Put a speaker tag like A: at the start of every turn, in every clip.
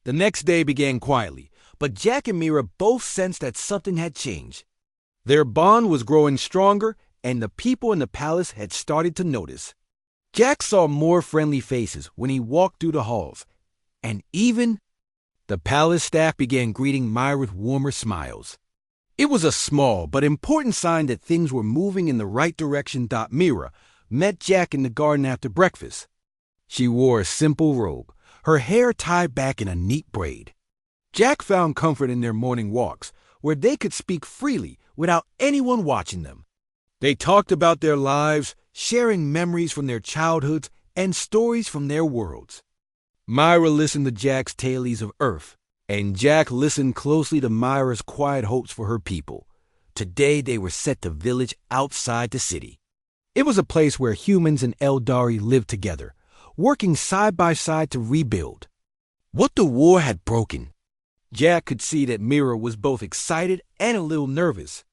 A: The next day began quietly, but Jack and Mira both sensed that something had changed. Their bond was growing stronger, and the people in the palace had started to notice. Jack saw more friendly faces when he walked through the halls, and even the palace staff began greeting Myra with warmer smiles. It was a small but important sign that things were moving in the right direction. Myra met Jack in the garden after breakfast. She wore a simple robe, her hair tied back in a neat braid. Jack found comfort in their morning walks, where they could speak freely without anyone watching them. They talked about their lives, sharing memories from their childhoods and stories from their worlds. Myra listened to Jack's tales of Earth, and Jack listened closely to Myra's quiet hopes for her people. Today they were set to village outside the city. It was a place where humans and Eldari lived together, working side by side to rebuild what the war had broken. Jack could see that Myra was both excited and a little nervous.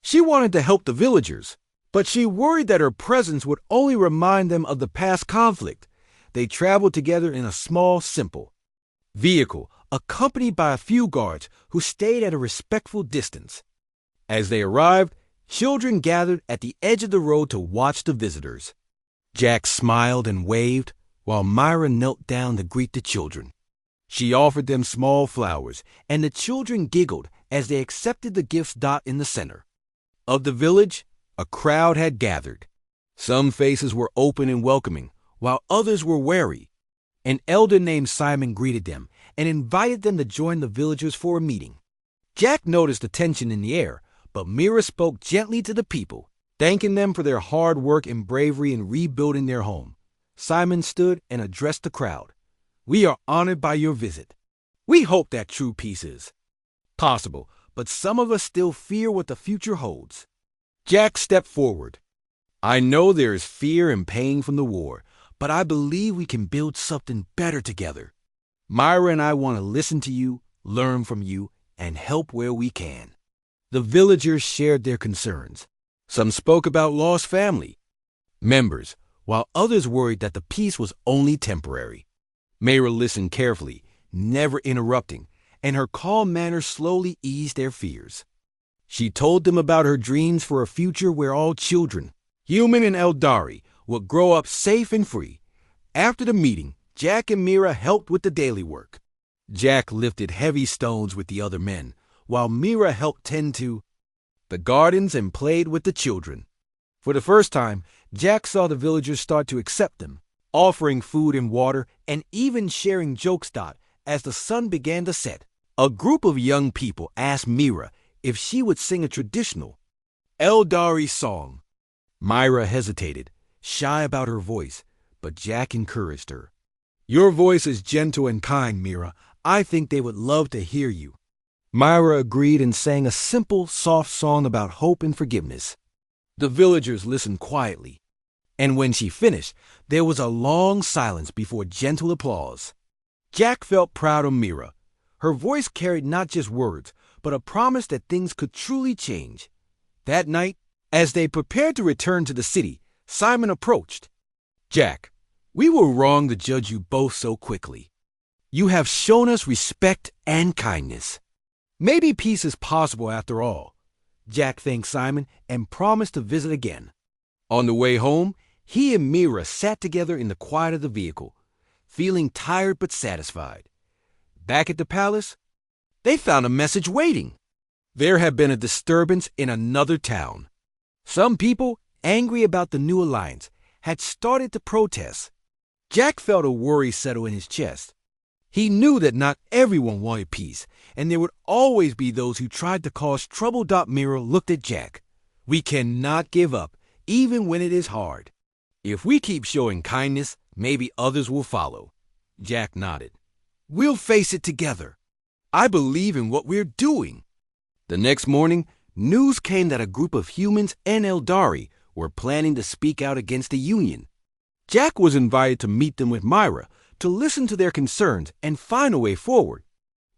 A: She wanted to help the villagers, but she worried that her presence would only remind them of the past conflict. They traveled together in a small, simple vehicle, accompanied by a few guards who stayed at a respectful distance. As they arrived, children gathered at the edge of the road to watch the visitors. Jack smiled and waved, while Myra knelt down to greet the children. She offered them small flowers, and the children giggled as they accepted the gifts. In the center of the village, a crowd had gathered. Some faces were open and welcoming, while others were wary. An elder named Simon greeted them and invited them to join the villagers for a meeting. Jack noticed the tension in the air, but Myra spoke gently to the people, thanking them for their hard work and bravery in rebuilding their home. Simon stood and addressed the crowd. "We are honored by your visit. We hope that true peace is possible, but some of us still fear what the future holds." Jack stepped forward. "I know there is fear and pain from the war, but I believe we can build something better together. Myra and I want to listen to you, learn from you, and help where we can." The villagers shared their concerns. Some spoke about lost family members, while others worried that the peace was only temporary. Myra listened carefully, never interrupting, and her calm manner slowly eased their fears. She told them about her dreams for a future where all children, human and Eldari, would grow up safe and free. After the meeting, Jack and Myra helped with the daily work. Jack lifted heavy stones with the other men, while Myra helped tend to the gardens and played with the children. For the first time, Jack saw the villagers start to accept them, offering food and water and even sharing jokes. As the sun began to set, a group of young people asked Myra if she would sing a traditional Eldari song. Myra hesitated, shy about her voice, but Jack encouraged her. "Your voice is gentle and kind, Myra. I think they would love to hear you." Myra agreed and sang a simple, soft song about hope and forgiveness. The villagers listened quietly, and when she finished, there was a long silence before gentle applause. Jack felt proud of Myra. Her voice carried not just words, but a promise that things could truly change. That night, as they prepared to return to the city, Simon approached. "Jack, we were wrong to judge you both so quickly. You have shown us respect and kindness. Maybe peace is possible after all." Jack thanked Simon and promised to visit again. On the way home, he and Myra sat together in the quiet of the vehicle, feeling tired but satisfied. Back at the palace, they found a message waiting. There had been a disturbance in another town. Some people, angry about the new alliance, had started to protest. Jack felt a worry settle in his chest. He knew that not everyone wanted peace, and there would always be those who tried to cause trouble. Myra looked at Jack. "We cannot give up, even when it is hard. If we keep showing kindness, maybe others will follow." Jack nodded. "We'll face it together. I believe in what we're doing." The next morning, news came that a group of humans and Eldari were planning to speak out against the Union. Jack was invited to meet them with Myra to listen to their concerns and find a way forward.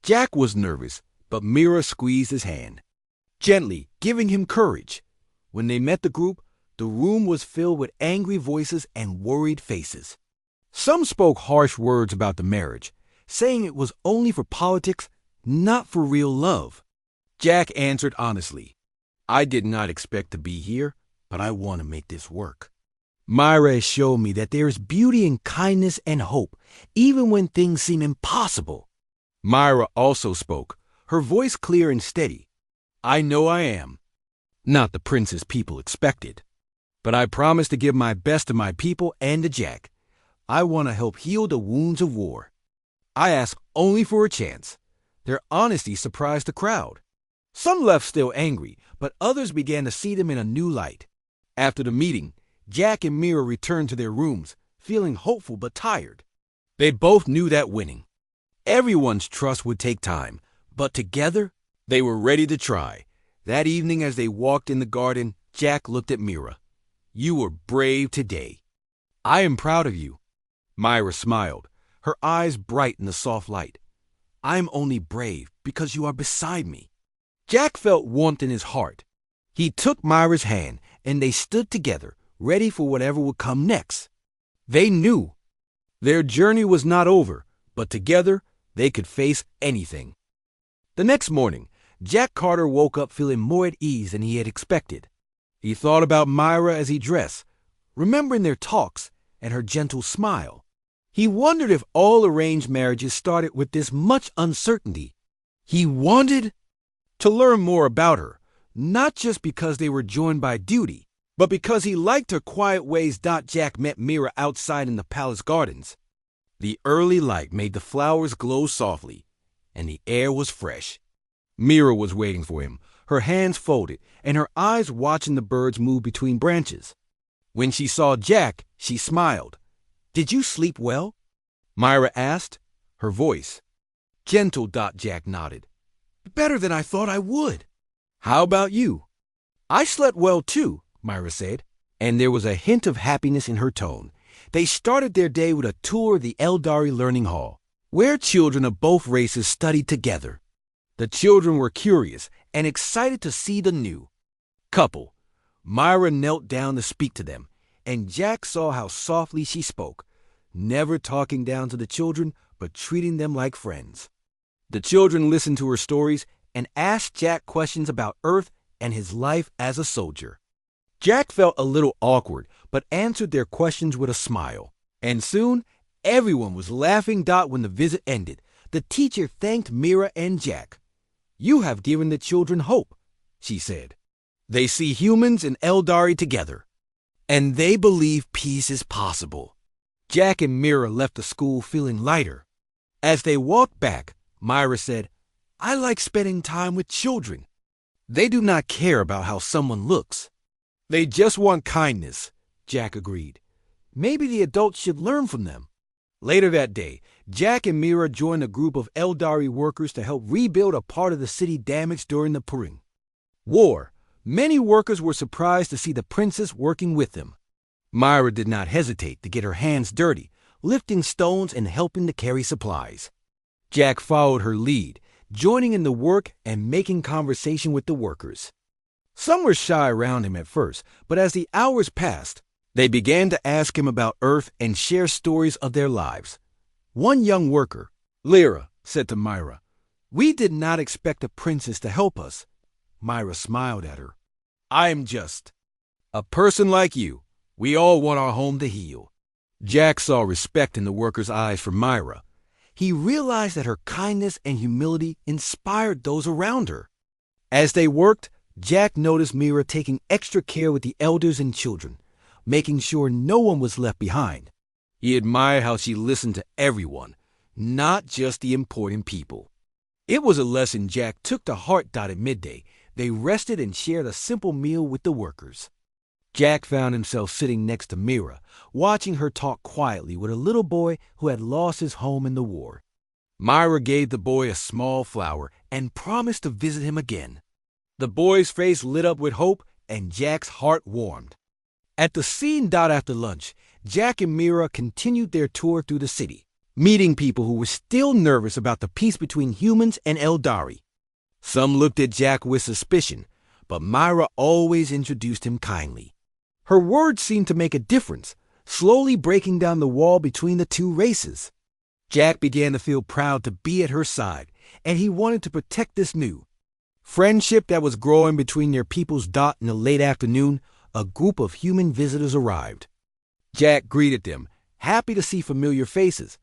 A: Jack was nervous, but Myra squeezed his hand, gently giving him courage. When they met the group, the room was filled with angry voices and worried faces. Some spoke harsh words about the marriage, saying it was only for politics, not for real love. Jack answered honestly, I did not expect to be here, but I want to make this work. Myra has shown me that there is beauty in kindness and hope, even when things seem impossible. Myra also spoke, her voice clear and steady. I know I am. Not the princess people expected. But I promise to give my best to my people and to Jack. I want to help heal the wounds of war. I ask only for a chance. Their honesty surprised the crowd. Some left still angry, but others began to see them in a new light. After the meeting, Jack and Mira returned to their rooms, feeling hopeful but tired. They both knew that winning. Everyone's trust would take time, but together, they were ready to try. That evening as they walked in the garden, Jack looked at Mira. You were brave today. I am proud of you. Myra smiled, her eyes bright in the soft light. I'm only brave because you are beside me. Jack felt warmth in his heart. He took Myra's hand, and they stood together, ready for whatever would come next. They knew their journey was not over, but together they could face anything. The next morning, Jack Carter woke up feeling more at ease than he had expected. He thought about Myra as he dressed, remembering their talks and her gentle smile. He wondered if all arranged marriages started with this much uncertainty. He wanted to learn more about her, not just because they were joined by duty, but because he liked her quiet ways. Jack met Mira outside in the palace gardens. The early light made the flowers glow softly, and the air was fresh. Mira was waiting for him, her hands folded, and her eyes watching the birds move between branches. When she saw Jack, she smiled. Did you sleep well? Myra asked, her voice gentle. Jack nodded. Better than I thought I would. How about you? I slept well too, Myra said, and there was a hint of happiness in her tone. They started their day with a tour of the Eldari Learning Hall, where children of both races studied together. The children were curious and excited to see the new couple. Myra knelt down to speak to them, and Jack saw how softly she spoke, never talking down to the children, but treating them like friends. The children listened to her stories and asked Jack questions about Earth and his life as a soldier. Jack felt a little awkward, but answered their questions with a smile. And soon, everyone was laughing. When the visit ended, the teacher thanked Mira and Jack. You have given the children hope, she said. They see humans and Eldari together, and they believe peace is possible. Jack and Mira left the school feeling lighter. As they walked back, Myra said, I like spending time with children. They do not care about how someone looks. They just want kindness, Jack agreed. Maybe the adults should learn from them. Later that day, Jack and Mira joined a group of Eldari workers to help rebuild a part of the city damaged during the Purim War. Many workers were surprised to see the princess working with them. Myra did not hesitate to get her hands dirty, lifting stones and helping to carry supplies. Jack followed her lead, joining in the work and making conversation with the workers. Some were shy around him at first, but as the hours passed, they began to ask him about Earth and share stories of their lives. One young worker, Lyra, said to Myra, We did not expect a princess to help us. Myra smiled at her. I am just a person like you. We all want our home to heal. Jack saw respect in the worker's eyes for Myra. He realized that her kindness and humility inspired those around her. As they worked, Jack noticed Mira taking extra care with the elders and children, making sure no one was left behind. He admired how she listened to everyone, not just the important people. It was a lesson Jack took to heart. At midday, they rested and shared a simple meal with the workers. Jack found himself sitting next to Mira, watching her talk quietly with a little boy who had lost his home in the war. Myra gave the boy a small flower and promised to visit him again. The boy's face lit up with hope, and Jack's heart warmed. At the scene. After lunch, Jack and Mira continued their tour through the city, meeting people who were still nervous about the peace between humans and Eldari. Some looked at Jack with suspicion, but Myra always introduced him kindly. Her words seemed to make a difference, slowly breaking down the wall between the two races. Jack began to feel proud to be at her side, and he wanted to protect this new friendship that was growing between their peoples. In the late afternoon, a group of human visitors arrived. Jack greeted them, happy to see familiar faces,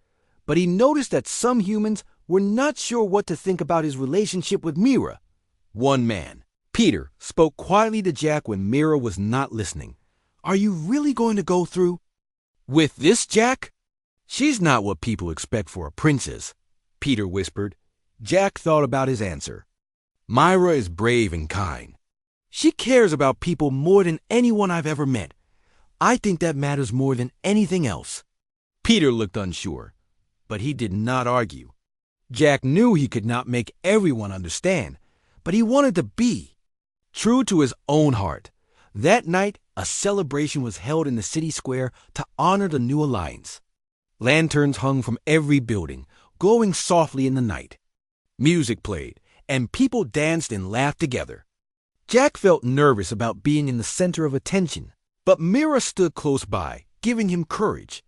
A: but he noticed that some humans were not sure what to think about his relationship with Mira. One man, Peter, spoke quietly to Jack when Mira was not listening. "Are you really going to go through with this, Jack? She's not what people expect for a princess," Peter whispered. Jack thought about his answer. "Myra is brave and kind. She cares about people more than anyone I've ever met. I think that matters more than anything else." Peter looked unsure, but he did not argue. Jack knew he could not make everyone understand, but he wanted to be true to his own heart. That night, a celebration was held in the city square to honor the new alliance. Lanterns hung from every building, glowing softly in the night. Music played, and people danced and laughed together. Jack felt nervous about being in the center of attention, but Mira stood close by, giving him courage.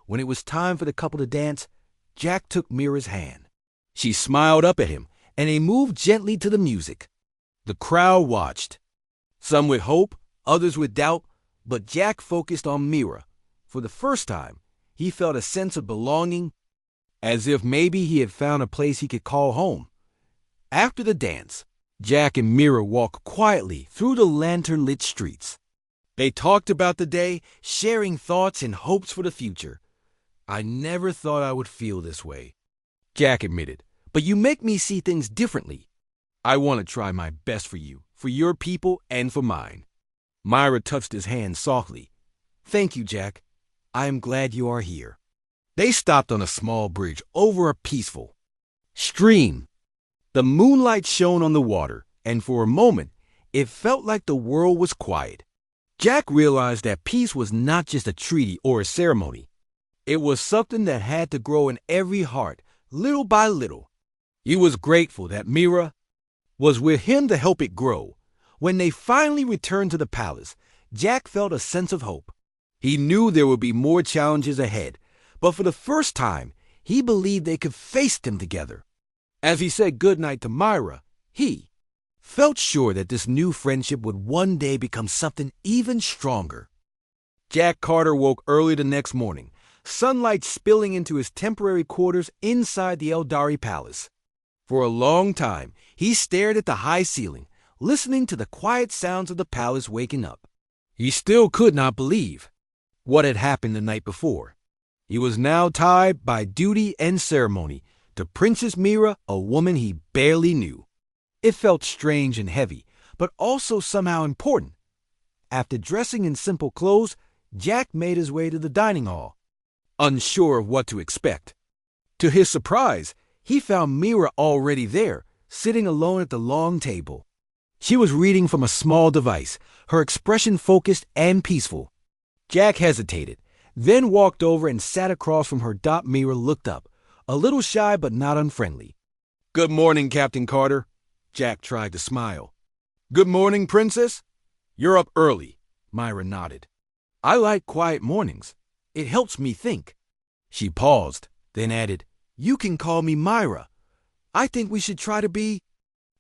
A: When it was time for the couple to dance, Jack took Mira's hand. She smiled up at him, and they moved gently to the music. The crowd watched, some with hope, others with doubt, but Jack focused on Mira. For the first time, he felt a sense of belonging, as if maybe he had found a place he could call home. After the dance, Jack and Mira walked quietly through the lantern-lit streets. They talked about the day, sharing thoughts and hopes for the future. "I never thought I would feel this way," Jack admitted, "but you make me see things differently. I want to try my best for you, for your people, and for mine." Myra touched his hand softly. "Thank you, Jack. I am glad you are here." They stopped on a small bridge over a peaceful stream. The moonlight shone on the water, and for a moment, it felt like the world was quiet. Jack realized that peace was not just a treaty or a ceremony. It was something that had to grow in every heart, little by little. He was grateful that Mira was with him to help it grow. When they finally returned to the palace, Jack felt a sense of hope. He knew there would be more challenges ahead, but for the first time, he believed they could face them together. As he said goodnight to Myra, he felt sure that this new friendship would one day become something even stronger. Jack Carter woke early the next morning, sunlight spilling into his temporary quarters inside the Eldari Palace. For a long time, he stared at the high ceiling, listening to the quiet sounds of the palace waking up. He still could not believe what had happened the night before. He was now tied by duty and ceremony to Princess Mira, a woman he barely knew. It felt strange and heavy, but also somehow important. After dressing in simple clothes, Jack made his way to the dining hall, unsure of what to expect. To his surprise, he found Mira already there, sitting alone at the long table. She was reading from a small device, her expression focused and peaceful. Jack hesitated, then walked over and sat across from her. Mira looked up, a little shy but not unfriendly. "Good morning, Captain Carter." Jack tried to smile. "Good morning, Princess. You're up early," Myra nodded. "I like quiet mornings. It helps me think." She paused, then added, "You can call me Myra. I think we should try to be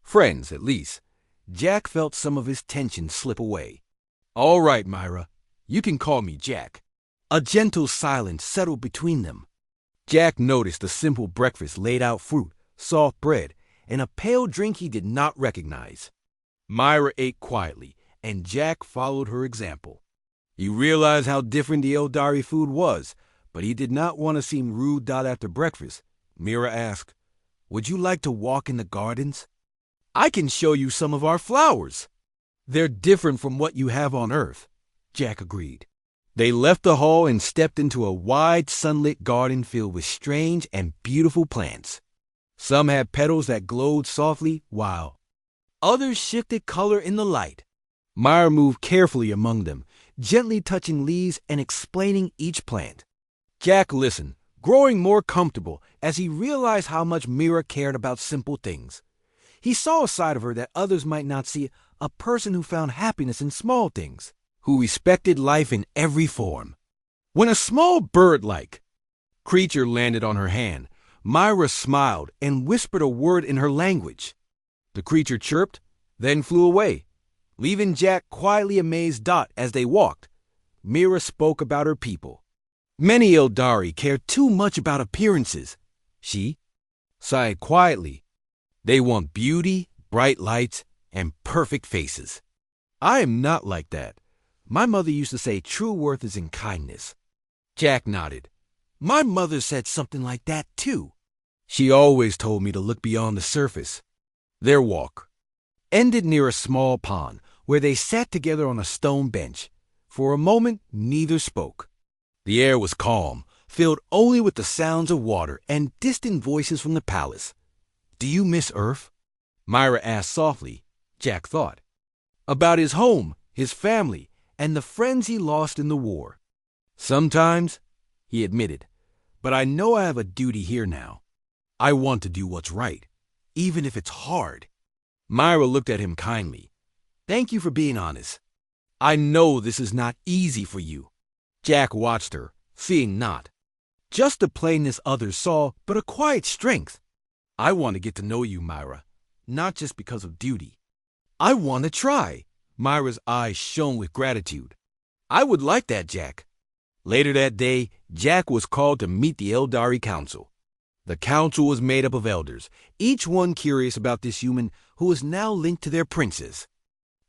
A: friends, at least." Jack felt some of his tension slip away. "All right, Myra. You can call me Jack." A gentle silence settled between them. Jack noticed a simple breakfast laid out fruit, soft bread, and a pale drink he did not recognize. Myra ate quietly, and Jack followed her example. He realized how different the Eldari food was, but he did not want to seem rude. After breakfast, Mira asked, "Would you like to walk in the gardens? I can show you some of our flowers." "They're different from what you have on Earth," Jack agreed. They left the hall and stepped into a wide, sunlit garden filled with strange and beautiful plants. Some had petals that glowed softly, while others shifted color in the light. Myra moved carefully among them, gently touching leaves and explaining each plant. Jack listened, growing more comfortable as he realized how much Mira cared about simple things. He saw a side of her that others might not see, a person who found happiness in small things, who respected life in every form. When a small bird like Creature landed on her hand. Myra smiled and whispered a word in her language. The creature chirped, then flew away, leaving Jack quietly amazed as they walked. Mira spoke about her people. Many Eldari care too much about appearances, she sighed quietly. They want beauty, bright lights, and perfect faces. I am not like that. My mother used to say true worth is in kindness. Jack nodded. My mother said something like that too. She always told me to look beyond the surface. Their walk ended near a small pond where they sat together on a stone bench. For a moment, neither spoke. The air was calm, filled only with the sounds of water and distant voices from the palace. Do you miss Earth? Myra asked softly, Jack thought. About his home, his family, and the friends he lost in the war. Sometimes, he admitted, but I know I have a duty here now. I want to do what's right, even if it's hard. Myra looked at him kindly. Thank you for being honest. I know this is not easy for you. Jack watched her, seeing not just the plainness others saw, but a quiet strength. I want to get to know you, Myra, not just because of duty. I want to try. Myra's eyes shone with gratitude. I would like that, Jack. Later that day, Jack was called to meet the Eldari Council. The council was made up of elders, each one curious about this human who was now linked to their princess.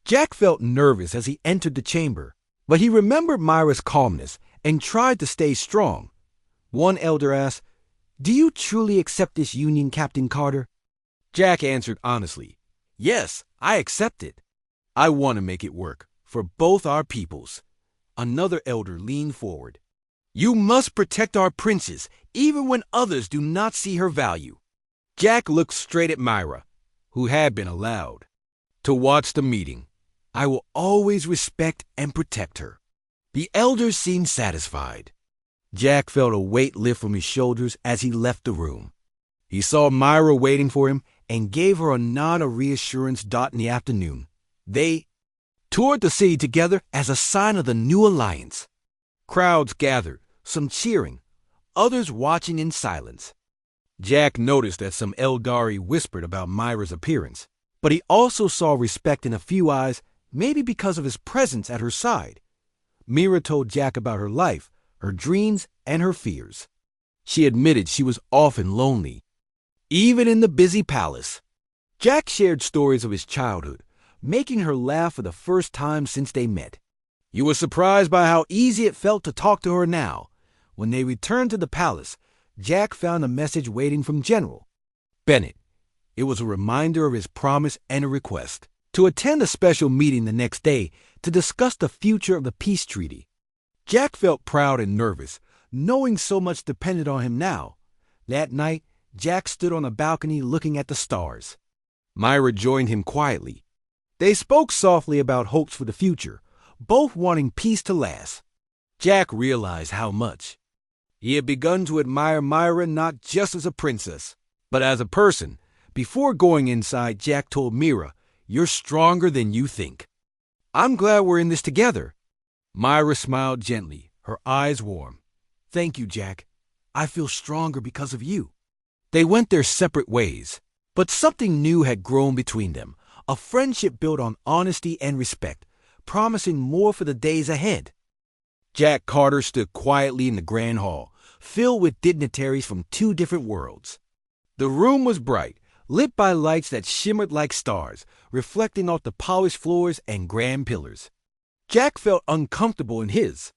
A: Jack felt nervous as he entered the chamber, but he remembered Myra's calmness and tried to stay strong. One elder asked, Do you truly accept this union, Captain Carter? Jack answered honestly, Yes, I accept it. I want to make it work for both our peoples. Another elder leaned forward. You must protect our princess, even when others do not see her value. Jack looked straight at Myra, who had been allowed to watch the meeting. I will always respect and protect her. The elders seemed satisfied. Jack felt a weight lift from his shoulders as he left the room. He saw Myra waiting for him and gave her a nod of reassurance. In the afternoon, they toured the city together as a sign of the new alliance. Crowds gathered, some cheering, others watching in silence. Jack noticed that some Eldari whispered about Myra's appearance, but he also saw respect in a few eyes, maybe because of his presence at her side. Mira told Jack about her life, her dreams, and her fears. She admitted she was often lonely, even in the busy palace. Jack shared stories of his childhood, making her laugh for the first time since they met. He was surprised by how easy it felt to talk to her now. When they returned to the palace, Jack found a message waiting from General Bennett. It was a reminder of his promise and a request to attend a special meeting the next day to discuss the future of the peace treaty. Jack felt proud and nervous, knowing so much depended on him now. That night, Jack stood on a balcony looking at the stars. Myra joined him quietly. They spoke softly about hopes for the future, both wanting peace to last. Jack realized how much he had begun to admire Myra not just as a princess, but as a person. Before going inside, Jack told Mira, You're stronger than you think. I'm glad we're in this together. Myra smiled gently, her eyes warm. Thank you, Jack. I feel stronger because of you. They went their separate ways, but something new had grown between them, a friendship built on honesty and respect, promising more for the days ahead. Jack Carter stood quietly in the grand hall, filled with dignitaries from two different worlds. The room was bright, lit by lights that shimmered like stars, reflecting off the polished floors and grand pillars. Jack felt uncomfortable in his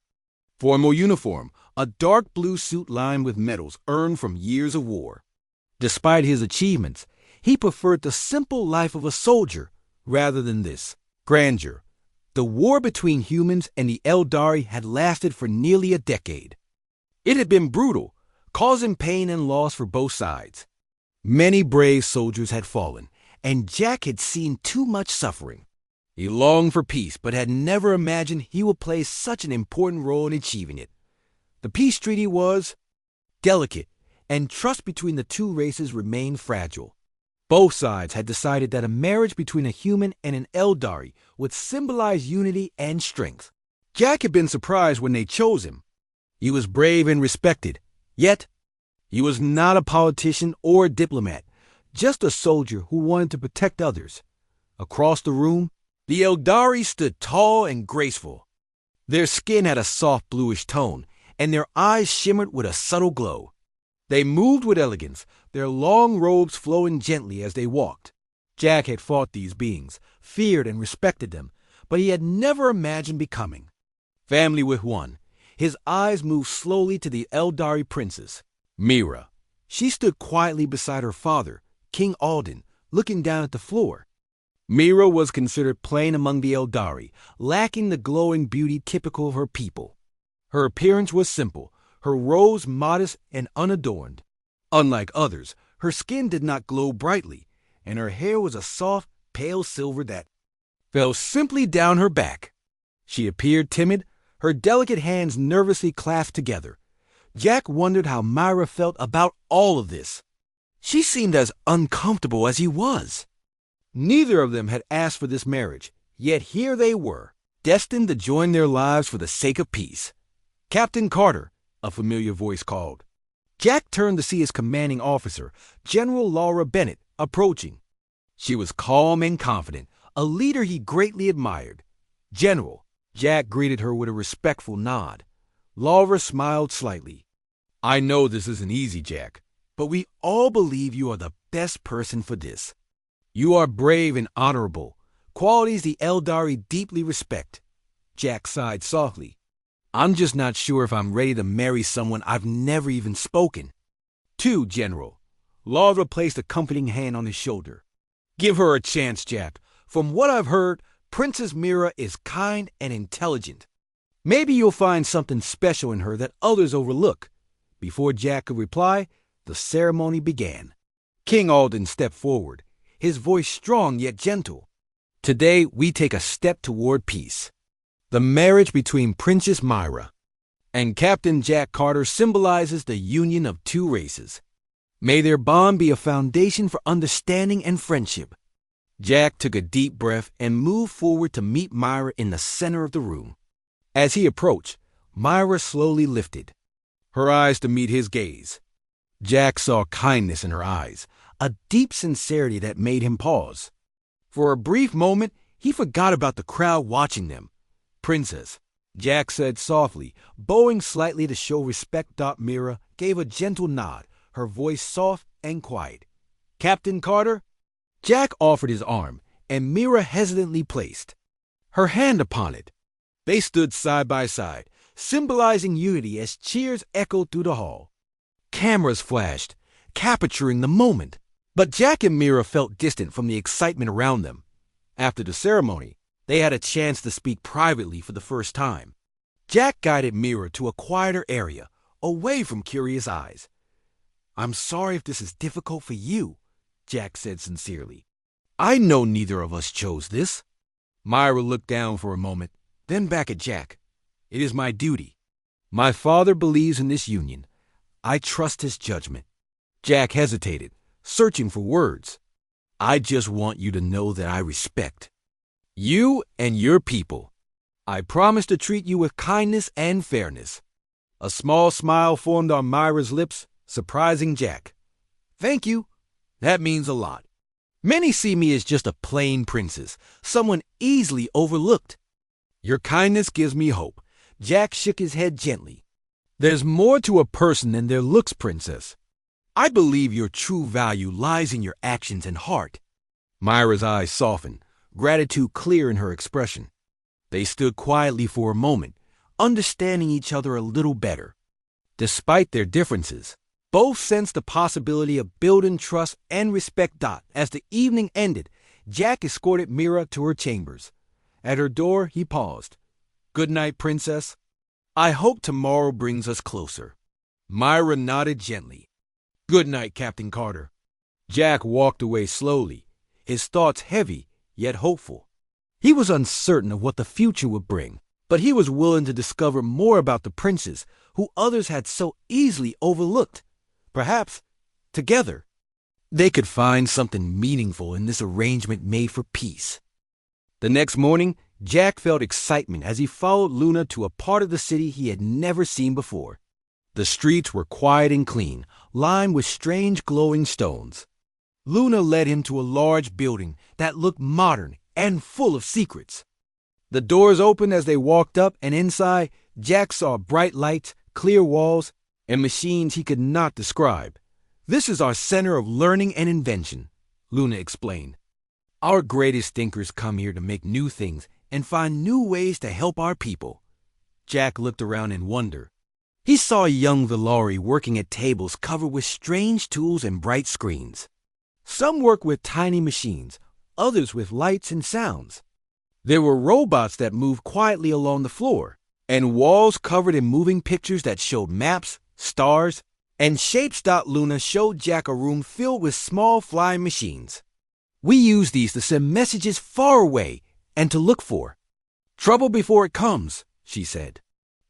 A: formal uniform, a dark blue suit lined with medals earned from years of war. Despite his achievements, he preferred the simple life of a soldier rather than this grandeur. The war between humans and the Eldari had lasted for nearly a decade. It had been brutal, causing pain and loss for both sides. Many brave soldiers had fallen, and Jack had seen too much suffering. He longed for peace, but had never imagined he would play such an important role in achieving it. The peace treaty was delicate, and trust between the two races remained fragile. Both sides had decided that a marriage between a human and an Eldari would symbolize unity and strength. Jack had been surprised when they chose him. He was brave and respected, Yet, he was not a politician or a diplomat, just a soldier who wanted to protect others. Across the room, the Eldari stood tall and graceful. Their skin had a soft bluish tone, and their eyes shimmered with a subtle glow. They moved with elegance, their long robes flowing gently as they walked. Jack had fought these beings, feared and respected them, but he had never imagined becoming family with one. His eyes moved slowly to the Eldari princess, Mira. She stood quietly beside her father, King Alden, looking down at the floor. Mira was considered plain among the Eldari, lacking the glowing beauty typical of her people. Her appearance was simple, her robes modest and unadorned. Unlike others, her skin did not glow brightly, and her hair was a soft, pale silver that fell simply down her back. She appeared timid, her delicate hands nervously clasped together. Jack wondered how Mira felt about all of this. She seemed as uncomfortable as he was. Neither of them had asked for this marriage, yet here they were, destined to join their lives for the sake of peace. "Captain Carter," a familiar voice called. Jack turned to see his commanding officer, General Laura Bennett, approaching. She was calm and confident, a leader he greatly admired. "General," Jack greeted her with a respectful nod. Laura smiled slightly. "I know this isn't easy, Jack, but we all believe you are the best person for this. You are brave and honorable, qualities the Eldari deeply respect." Jack sighed softly. "I'm just not sure if I'm ready to marry someone I've never even spoken." "Two, General." Laura placed a comforting hand on his shoulder. "Give her a chance, Jack. From what I've heard, Princess Mira is kind and intelligent. Maybe you'll find something special in her that others overlook." Before Jack could reply, the ceremony began. King Alden stepped forward, his voice strong yet gentle. "Today we take a step toward peace. The marriage between Princess Mira and Captain Jack Carter symbolizes the union of two races. May their bond be a foundation for understanding and friendship." Jack took a deep breath and moved forward to meet Mira in the center of the room. As he approached, Mira slowly lifted her eyes to meet his gaze. Jack saw kindness in her eyes, a deep sincerity that made him pause. For a brief moment, he forgot about the crowd watching them. "Princess," Jack said softly, bowing slightly to show respect. Mira gave a gentle nod, her voice soft and quiet. "Captain Carter?" Jack offered his arm, and Mira hesitantly placed her hand upon it. They stood side by side, symbolizing unity as cheers echoed through the hall. Cameras flashed, capturing the moment. But Jack and Mira felt distant from the excitement around them. After the ceremony, they had a chance to speak privately for the first time. Jack guided Mira to a quieter area, away from curious eyes. "I'm sorry if this is difficult for you," Jack said sincerely. "I know neither of us chose this." Mira looked down for a moment, then back at Jack. "It is my duty. My father believes in this union. I trust his judgment." Jack hesitated, searching for words. "I just want you to know that I respect you and your people. I promise to treat you with kindness and fairness." A small smile formed on Mira's lips, surprising Jack. "Thank you. That means a lot. Many see me as just a plain princess, someone easily overlooked." "Your kindness gives me hope." Jack shook his head gently. "There's more to a person than their looks, Princess. I believe your true value lies in your actions and heart." Mira's eyes softened, gratitude clear in her expression. They stood quietly for a moment, understanding each other a little better. Despite their differences, both sensed the possibility of building trust and respect. As the evening ended, Jack escorted Mira to her chambers. At her door, he paused. "Good night, Princess. I hope tomorrow brings us closer." Mira nodded gently. "Good night, Captain Carter." Jack walked away slowly, his thoughts heavy yet hopeful. He was uncertain of what the future would bring, but he was willing to discover more about the princess who others had so easily overlooked. Perhaps, together, they could find something meaningful in this arrangement made for peace. The next morning, Jack felt excitement as he followed Luna to a part of the city he had never seen before. The streets were quiet and clean, lined with strange glowing stones. Luna led him to a large building that looked modern and full of secrets. The doors opened as they walked up, and inside, Jack saw bright lights, clear walls, and machines he could not describe. "This is our center of learning and invention," Luna explained. "Our greatest thinkers come here to make new things and find new ways to help our people." Jack looked around in wonder. He saw young Valari working at tables covered with strange tools and bright screens. Some worked with tiny machines, others with lights and sounds. There were robots that moved quietly along the floor, and walls covered in moving pictures that showed maps, stars, and shapes. Luna showed Jack a room filled with small flying machines. "We use these to send messages far away and to look for trouble before it comes," she said.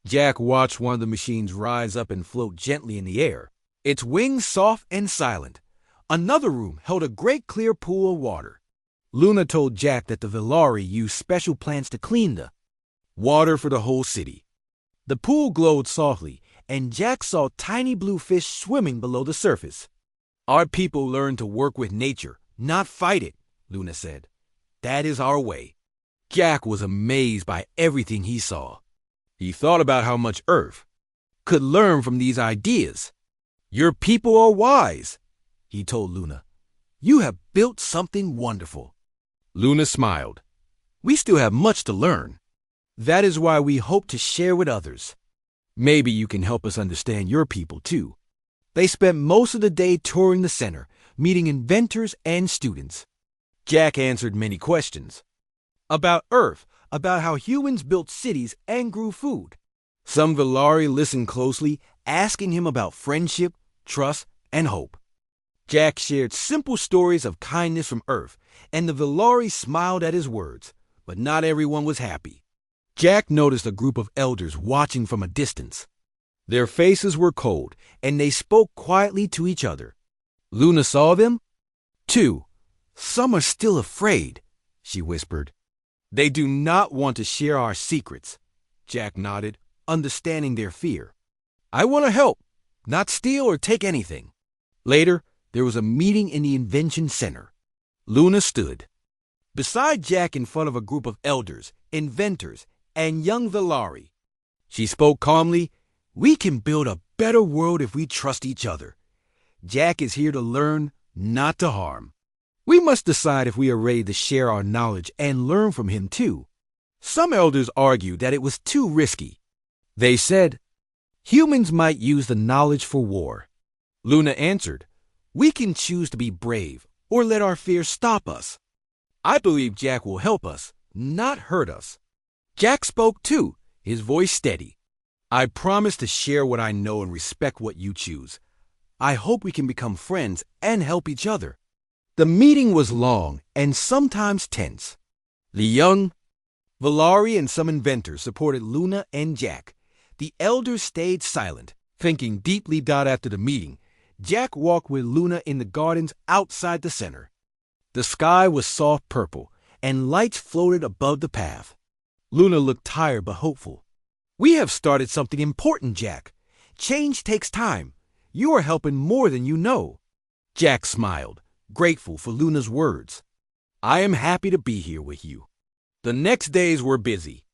A: Jack watched one of the machines rise up and float gently in the air, its wings soft and silent. Another room held a great clear pool of water. Luna told Jack that the Valari used special plants to clean the water for the whole city. The pool glowed softly, and Jack saw tiny blue fish swimming below the surface. "Our people learn to work with nature, not fight it," Luna said. "That is our way." Jack was amazed by everything he saw. He thought about how much Earth could learn from these ideas. "Your people are wise," he told Luna. "You have built something wonderful." Luna smiled. "We still have much to learn. That is why we hope to share with others. Maybe you can help us understand your people, too." They spent most of the day touring the center, meeting inventors and students. Jack answered many questions. About Earth, about how humans built cities and grew food. Some Valari listened closely, asking him about friendship, trust, and hope. Jack shared simple stories of kindness from Earth, and the Valari smiled at his words, but not everyone was happy. Jack noticed a group of elders watching from a distance. Their faces were cold, and they spoke quietly to each other. Luna saw them, too. "Some are still afraid," she whispered. "They do not want to share our secrets," Jack nodded, understanding their fear. "I want to help, not steal or take anything." Later, there was a meeting in the Invention Center. Luna stood beside Jack in front of a group of elders, inventors, and young Valari. She spoke calmly. "We can build a better world if we trust each other. Jack is here to learn, not to harm. We must decide if we are ready to share our knowledge and learn from him too." Some elders argued that it was too risky. They said, "Humans might use the knowledge for war." Luna answered, "We can choose to be brave or let our fears stop us. I believe Jack will help us, not hurt us." Jack spoke too, his voice steady. "I promise to share what I know and respect what you choose. I hope we can become friends and help each other." The meeting was long and sometimes tense. The young Valari and some inventors supported Luna and Jack. The elders stayed silent, thinking deeply. After the meeting, Jack walked with Luna in the gardens outside the center. The sky was soft purple, and lights floated above the path. Luna looked tired but hopeful. "We have started something important, Jack. Change takes time. You are helping more than you know." Jack smiled, grateful for Luna's words. "I am happy to be here with you." The next days were busy.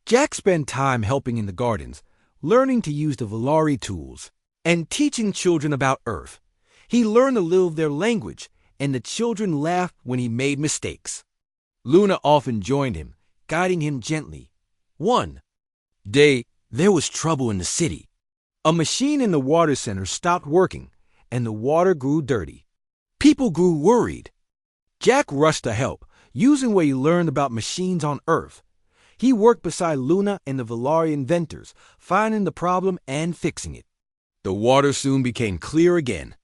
A: Jack spent time helping in the gardens, learning to use the Valari tools, and teaching children about Earth. He learned a little of their language, and the children laughed when he made mistakes. Luna often joined him, guiding him gently. One day, there was trouble in the city. A machine in the water center stopped working, and the water grew dirty. People grew worried. Jack rushed to help, using what he learned about machines on Earth. He worked beside Luna and the Valari inventors, finding the problem and fixing it. The water soon became clear again.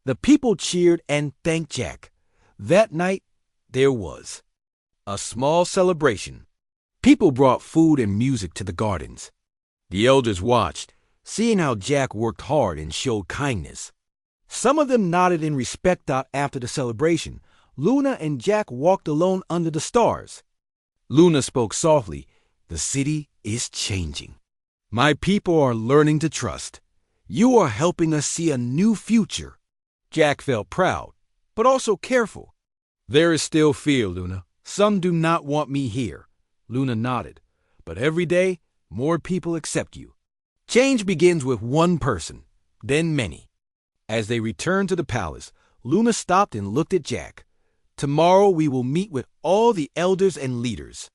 A: The people cheered and thanked Jack. That night, there was a small celebration. People brought food and music to the gardens. The elders watched, seeing how Jack worked hard and showed kindness. Some of them nodded in respect. After the celebration, Luna and Jack walked alone under the stars. Luna spoke softly. "The city is changing. My people are learning to trust. You are helping us see a new future. Jack felt proud, but also careful. There is still fear, Luna. Some do not want me here. Luna nodded. But every day, more people accept you. Change begins with one person, then many. As they returned to the palace, Luna stopped and looked at Jack. Tomorrow we will meet with all the elders and leaders.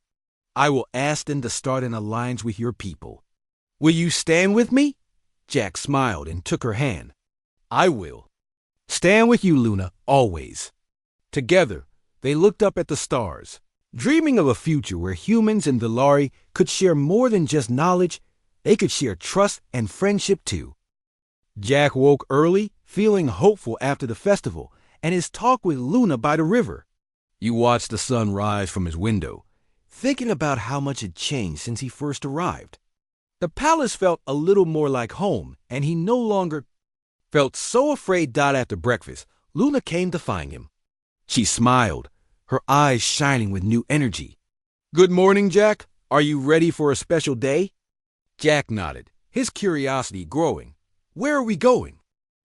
A: I will ask them to start an alliance with your people. Will you stand with me? Jack smiled and took her hand. I will. Stand with you, Luna, always. Together, they looked up at the stars, dreaming of a future where humans and Velari could share more than just knowledge. They could share trust and friendship too. Jack woke early, feeling hopeful after the festival and his talk with Luna by the river. He watched the sun rise from his window, thinking about how much had changed since he first arrived. The palace felt a little more like home, and he no longer felt so afraid. After breakfast, Luna came to find him. She smiled, her eyes shining with new energy. Good morning, Jack. Are you ready for a special day? Jack nodded, his curiosity growing. Where are we going?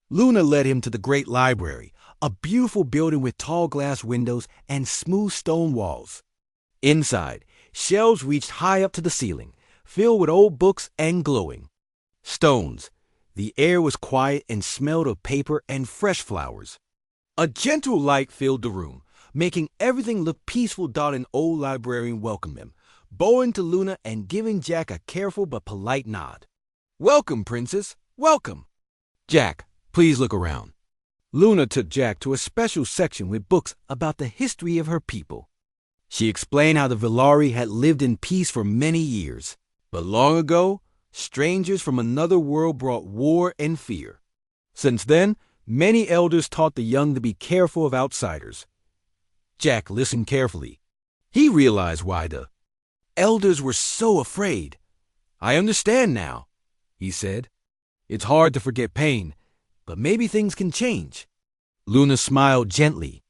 A: Luna led him to the great library, a beautiful building with tall glass windows and smooth stone walls. Inside, shelves reached high up to the ceiling, filled with old books and glowing stones. The air was quiet and smelled of paper and fresh flowers. A gentle light filled the room, making everything look peaceful. An old librarian welcomed him, bowing to Luna and giving Jack a careful but polite nod. Welcome, princess, welcome. Jack, please look around. Luna took Jack to a special section with books about the history of her people. She explained how the Velari had lived in peace for many years. But long ago, strangers from another world brought war and fear. Since then, many elders taught the young to be careful of outsiders. Jack listened carefully. He realized why the elders were so afraid. I understand now, he said. It's hard to forget pain, but maybe things can change. Luna smiled gently.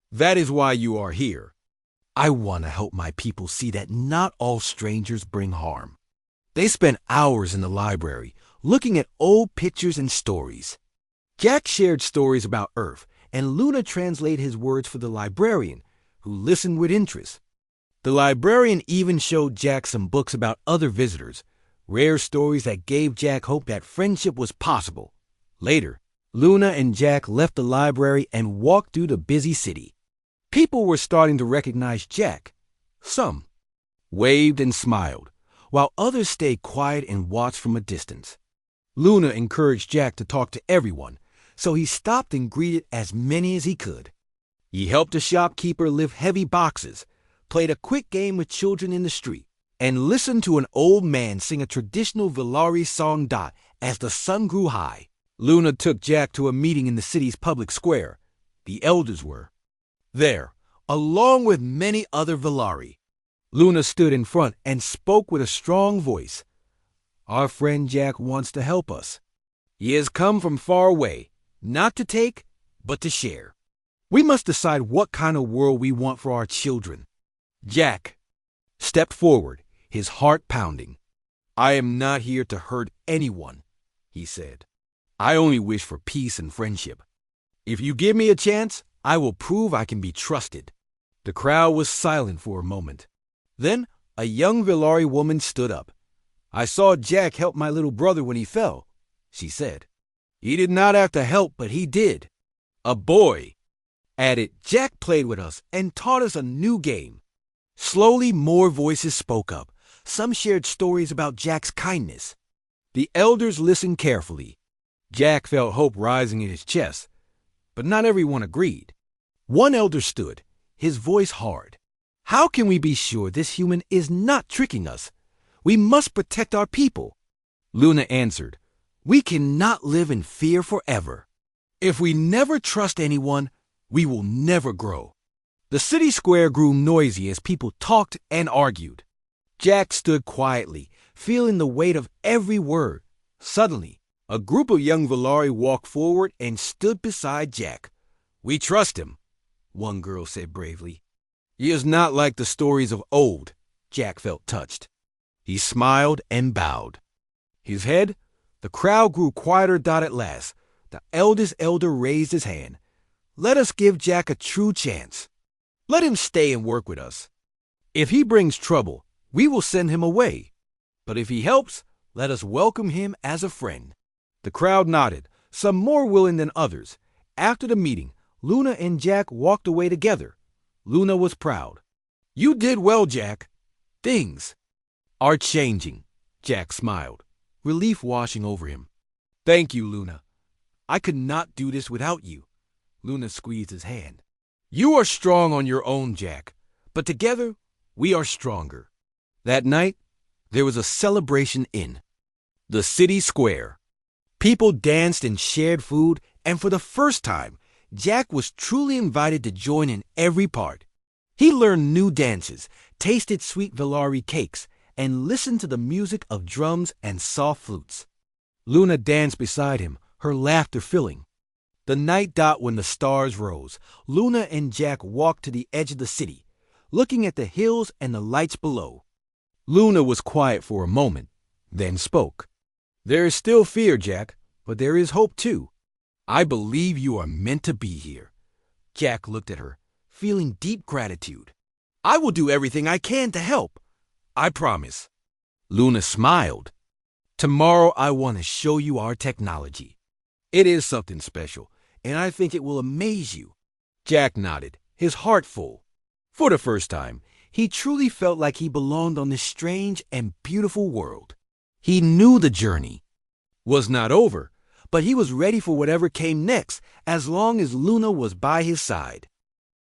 A: That is why you are here. I want to help my people see that not all strangers bring harm. They spent hours in the library, looking at old pictures and stories. Jack shared stories about Earth, and Luna translated his words for the librarian, who listened with interest. The librarian even showed Jack some books about other visitors, rare stories that gave Jack hope that friendship was possible. Later, Luna and Jack left the library and walked through the busy city. People were starting to recognize Jack. Some waved and smiled, while others stayed quiet and watched from a distance. Luna encouraged Jack to talk to everyone, so he stopped and greeted as many as he could. He helped a shopkeeper lift heavy boxes, played a quick game with children in the street, and listened to an old man sing a traditional Velari song. As the sun grew high, Luna took Jack to a meeting in the city's public square. The elders were there, along with many other Velari. Luna stood in front and spoke with a strong voice. Our friend Jack wants to help us. He has come from far away, not to take, but to share. We must decide what kind of world we want for our children. Jack stepped forward, his heart pounding. I am not here to hurt anyone, he said. I only wish for peace and friendship. If you give me a chance, I will prove I can be trusted. The crowd was silent for a moment. Then a young Velari woman stood up. I saw Jack help my little brother when he fell, she said. He did not have to help, but he did. A boy added, Jack played with us and taught us a new game. Slowly, more voices spoke up. Some shared stories about Jack's kindness. The elders listened carefully. Jack felt hope rising in his chest, but not everyone agreed. One elder stood, his voice hard. How can we be sure this human is not tricking us? We must protect our people. Luna answered, we cannot live in fear forever. If we never trust anyone, we will never grow. The city square grew noisy as people talked and argued. Jack stood quietly, feeling the weight of every word. Suddenly, a group of young Velari walked forward and stood beside Jack. We trust him, one girl said bravely. He is not like the stories of old. Jack felt touched. He smiled and bowed. His head The crowd grew quieter at last. The eldest elder raised his hand. Let us give Jack a true chance. Let him stay and work with us. If he brings trouble, we will send him away. But if he helps, let us welcome him as a friend. The crowd nodded, some more willing than others. After the meeting, Luna and Jack walked away together. Luna was proud. You did well, Jack. Things are changing. Jack smiled, relief washing over him. Thank you, Luna. I could not do this without you. Luna squeezed his hand. You are strong on your own, Jack, but together we are stronger. That night, there was a celebration in the city square. People danced and shared food, and for the first time, Jack was truly invited to join in every part. He learned new dances, tasted sweet Valari cakes, and listened to the music of drums and soft flutes. Luna danced beside him, her laughter filling. The night when the stars rose, Luna and Jack walked to the edge of the city, looking at the hills and the lights below. Luna was quiet for a moment, then spoke. There is still fear, Jack, but there is hope too. I believe you are meant to be here. Jack looked at her, feeling deep gratitude. I will do everything I can to help. I promise. Luna smiled. Tomorrow I want to show you our technology. It is something special, and I think it will amaze you. Jack nodded, his heart full. For the first time, he truly felt like he belonged on this strange and beautiful world. He knew the journey was not over, but he was ready for whatever came next, as long as Luna was by his side.